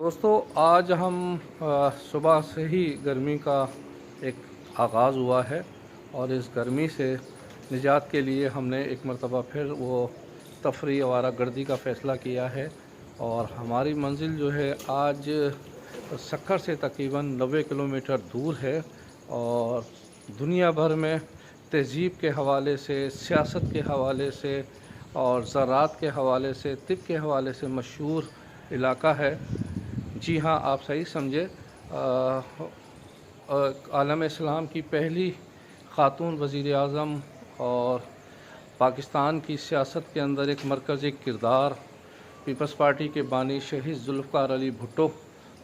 दोस्तों, आज हम सुबह से ही गर्मी का एक आगाज़ हुआ है और इस गर्मी से निजात के लिए हमने एक मरतबा फिर वो तफरी आवारागर्दी का फ़ैसला किया है। और हमारी मंजिल जो है आज सक्खर से तकरीबन 90 किलोमीटर दूर है और दुनिया भर में तहज़ीब के हवाले से, सियासत के हवाले से और ज़राअत के हवाले से, तिब के हवाले से मशहूर इलाका है। जी हाँ, आप सही समझे। आलम इस्लाम की पहली ख़ातून वज़ीर आज़म और पाकिस्तान की सियासत के अंदर एक मरकज़ी किरदार, पीपल्स पार्टी के बानी शहीद ज़ुल्फ़िकार अली भुट्टो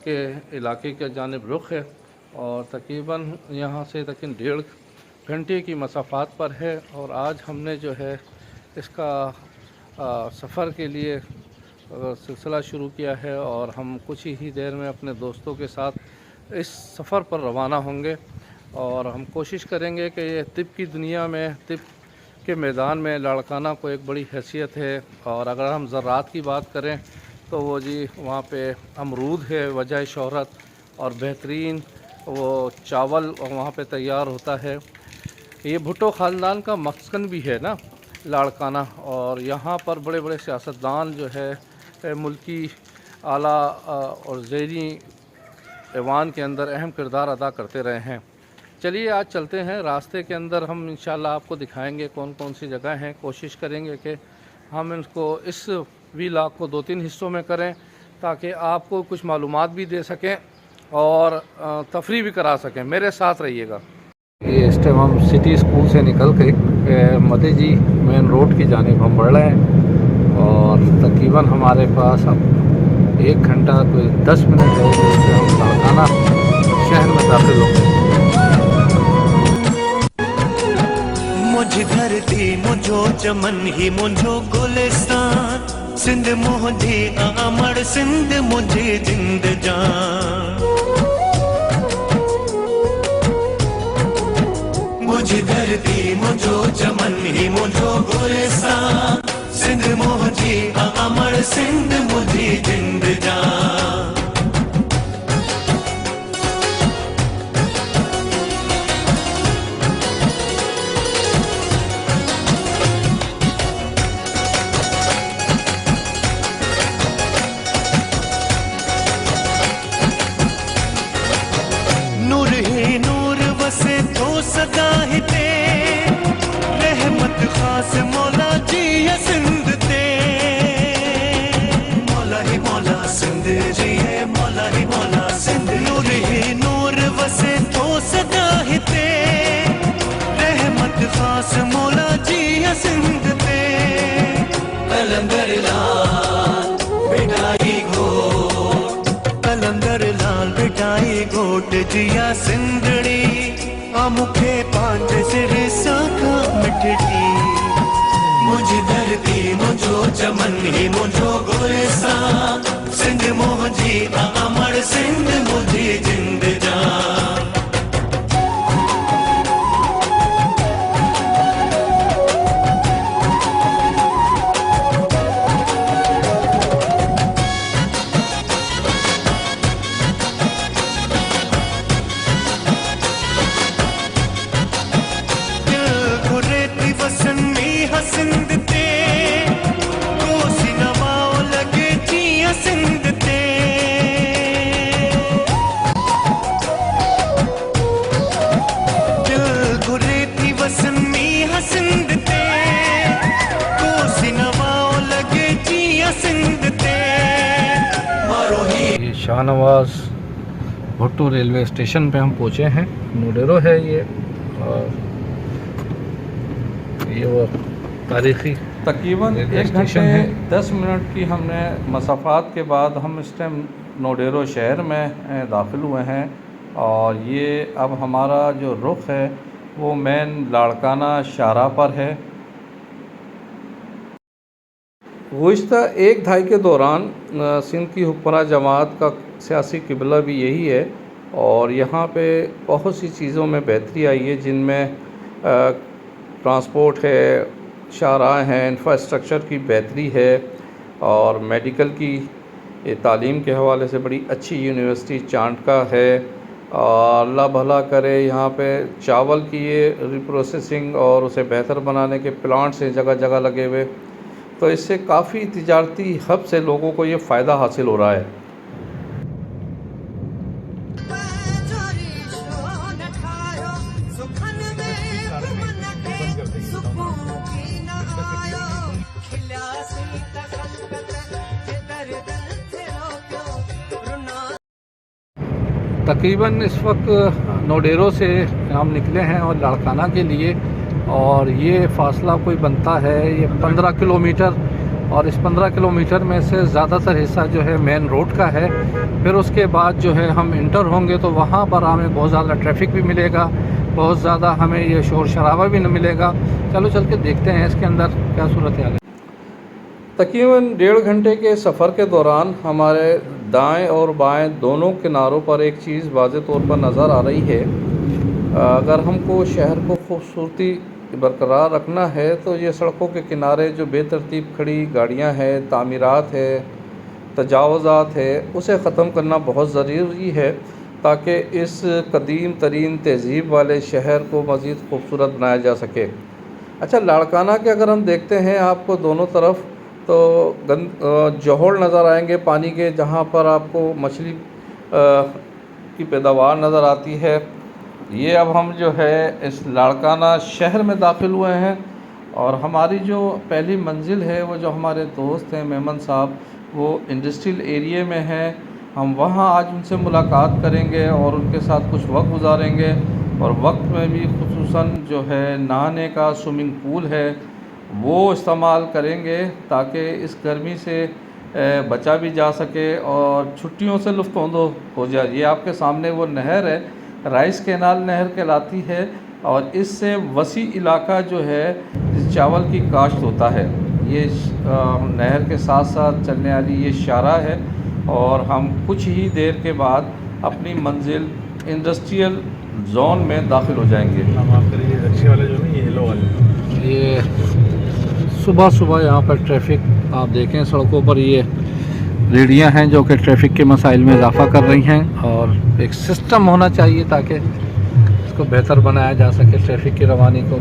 के इलाके की जानिब रुख है और तकरीबन यहाँ से तकरीबन 1.5 घंटे की मसाफ़ात पर है। और आज हमने जो है इसका सफ़र के लिए सिलसिला शुरू किया है और हम कुछ ही देर में अपने दोस्तों के साथ इस सफ़र पर रवाना होंगे। और हम कोशिश करेंगे कि ये तिब की दुनिया में, तिब के मैदान में लाड़काना को एक बड़ी हैसियत है। और अगर हम ज़राअत की बात करें तो वो जी वहाँ पे अमरूद है वजह शोहरत, और बेहतरीन वो चावल वहाँ पे तैयार होता है। ये भुट्टो ख़ानदान का मस्कन भी है ना लाड़काना, और यहाँ पर बड़े बड़े सियासतदान जो है मुल्की आला और ज़ेरी ऐवान के अंदर अहम किरदार अदा करते रहे हैं। चलिए आज चलते हैं। रास्ते के अंदर हम इंशाल्लाह आपको दिखाएंगे कौन कौन सी जगह हैं। कोशिश करेंगे कि हम इसको इस व्लॉग को 2-3 हिस्सों में करें ताकि आपको कुछ मालूमात भी दे सकें और तफरी भी करा सकें। मेरे साथ रहिएगा। ये इस टाइम हम सिटी स्कूल से निकल के मते जी मेन रोड की जानिब हम बढ़ रहे हैं और तकरीबन हमारे पास अब 1 घंटा कोई 10 मिनट है जिससे हम लाड़काना शहर में दाखिल होंगे। मुझ धरती मुझो चमन ही मुझो गुलिस्तान, सिंध मुझे अमर सिंध मुझे जिंद जान। मुझ धरती मुझो चमन ही मुझो गुलिस्तान, सिंध मुझे अमर सिंध मुझे जिंद जान। नूर ही नूर वसे तो सदा ही ते, रहमत खास मौला जी है सिंध ते। मौला ही मौला सिंध जी है, मौला ही मौला सिंध। नूर ही नूर वसे तो सदा ही ते, रहमत खास मौला जी है सिंध ते। कलंदर लाल बिठाई घोट, कलंदर लाल बिठाई घोट जिया सिंधड़ी, आमुखे पांच सिर साखा मिठड़ी। मुझ धरती मुझो चमन ही मुझो गुलिस्तान, सिंध मुझी अमर सिंध मुझी जिंद जान। सिंध ते कोसी नवाओ लगे जिया सिंध ते। दिल घुरे थी वसन मीहा सिंध ते, कोसी नवाओ लगे जिया सिंध ते। मारो ही ये शाहनवाज़ भुट्टो रेलवे स्टेशन पे हम पहुँचे हैं। नोडेरो है ये, और ये वो तारीख़ी तकरीबन 1 घंटे 10 मिनट की हमने मसाफ़ात के बाद हम इस टाइम नोडेरो शहर में दाखिल हुए हैं। और ये अब हमारा जो रुख है वो मेन लाड़काना शाहराह पर है। गुज़िश्ता 1 दहाई के दौरान सिंध की हुक्मरां जमात का सियासी क़िबला भी यही है और यहाँ पे बहुत सी चीज़ों में बेहतरी आई है, जिनमें ट्रांसपोर्ट है, शाहराह हैं, इंफ्रास्ट्रक्चर की बेहतरी है और मेडिकल की ये तालीम के हवाले से बड़ी अच्छी यूनिवर्सिटी चांटका है। और अल्लाह भला करे, यहाँ पे चावल की ये रिप्रोसेसिंग और उसे बेहतर बनाने के प्लांट्स हैं जगह जगह लगे हुए, तो इससे काफ़ी तिजारती हब से लोगों को ये फ़ायदा हासिल हो रहा है। तकरीबन इस वक्त नोडेरो से हम निकले हैं और लाड़काना के लिए, और ये फ़ासला कोई बनता है ये 15 किलोमीटर, और इस 15 किलोमीटर में से ज़्यादातर हिस्सा जो है मेन रोड का है। फिर उसके बाद जो है हम इंटर होंगे तो वहाँ पर हमें बहुत ज़्यादा ट्रैफिक भी मिलेगा, बहुत ज़्यादा हमें ये शोर शराबा भी न मिलेगा। चलो चल के देखते हैं इसके अंदर क्या सूरत हाल है। तकरीबन 1.5 घंटे के सफ़र के दौरान हमारे दाएं और बाएं दोनों किनारों पर एक चीज़ वाज़े तौर पर नज़र आ रही है। अगर हमको शहर को खूबसूरती बरकरार रखना है तो ये सड़कों के किनारे जो बेतरतीब खड़ी गाड़ियां हैं, तामीरात है, तजावुज़ात है, उसे ख़त्म करना बहुत ज़रूरी है ताकि इस कदीम तरीन तहज़ीब वाले शहर को मज़ीद खूबसूरत बनाया जा सके। अच्छा, लाड़काना के अगर हम देखते हैं आपको दोनों तरफ तो जोहड़ नज़र आएंगे पानी के, जहाँ पर आपको मछली की पैदावार नज़र आती है। ये अब हम जो है इस लाड़काना शहर में दाखिल हुए हैं, और हमारी जो पहली मंजिल है वो जो हमारे दोस्त हैं मेमन साहब, वो इंडस्ट्रियल एरिया में हैं। हम वहाँ आज उनसे मुलाकात करेंगे और उनके साथ कुछ वक्त गुजारेंगे, और वक्त में भी खुसूसन जो है नहाने का स्विमिंग पूल है वो इस्तेमाल करेंगे ताकि इस गर्मी से बचा भी जा सके और छुट्टियों से लुत्फ़ हो जाए। ये आपके सामने वो नहर है, राइस कैनाल नहर कहलाती है, और इससे वसी इलाका जो है चावल की काश्त होता है। ये नहर के साथ साथ चलने वाली ये शारा है, और हम कुछ ही देर के बाद अपनी मंजिल इंडस्ट्रियल जोन में दाखिल हो जाएंगे। हम आपके लिए रक्शे वाले जो नहीं, ये येलो वाले, ये सुबह सुबह यहाँ पर ट्रैफिक आप देखें, सड़कों पर ये रेडियाँ हैं जो कि ट्रैफिक के मसाइल में इजाफ़ा कर रही हैं, और एक सिस्टम होना चाहिए ताकि इसको बेहतर बनाया जा सके ट्रैफिक की रवानी को।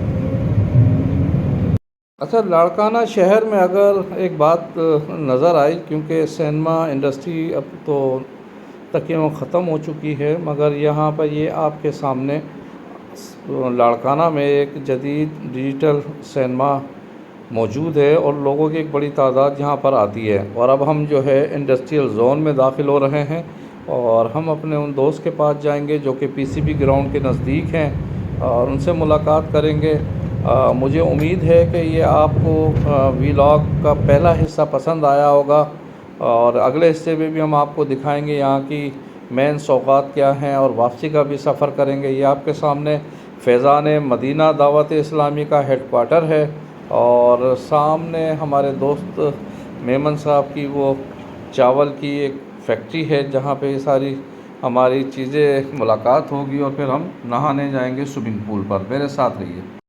अच्छा, लाड़काना शहर में अगर एक बात नज़र आई, क्योंकि सिनेमा इंडस्ट्री अब तो तकरीबन ख़त्म हो चुकी है, मगर यहाँ पर ये आपके सामने लाड़काना में एक जदीद डिजिटल सिनेमा मौजूद है और लोगों की एक बड़ी तादाद यहाँ पर आती है। और अब हम जो है इंडस्ट्रियल जोन में दाखिल हो रहे हैं, और हम अपने उन दोस्त के पास जाएंगे जो कि पीसीबी ग्राउंड के नज़दीक हैं, और उनसे मुलाकात करेंगे। मुझे उम्मीद है कि ये आपको व्लॉग का पहला हिस्सा पसंद आया होगा, और अगले हिस्से में भी हम आपको दिखाएंगे यहाँ की मेन सौगात क्या हैं, और वापसी का भी सफ़र करेंगे। ये आपके सामने फैज़ान मदीना दावत इस्लामी का हेडक्वार्टर है, और सामने हमारे दोस्त मेमन साहब की वो चावल की एक फैक्ट्री है जहाँ पे सारी हमारी चीज़ें मुलाकात होगी, और फिर हम नहाने जाएंगे स्विमिंग पूल पर। मेरे साथ रहिए।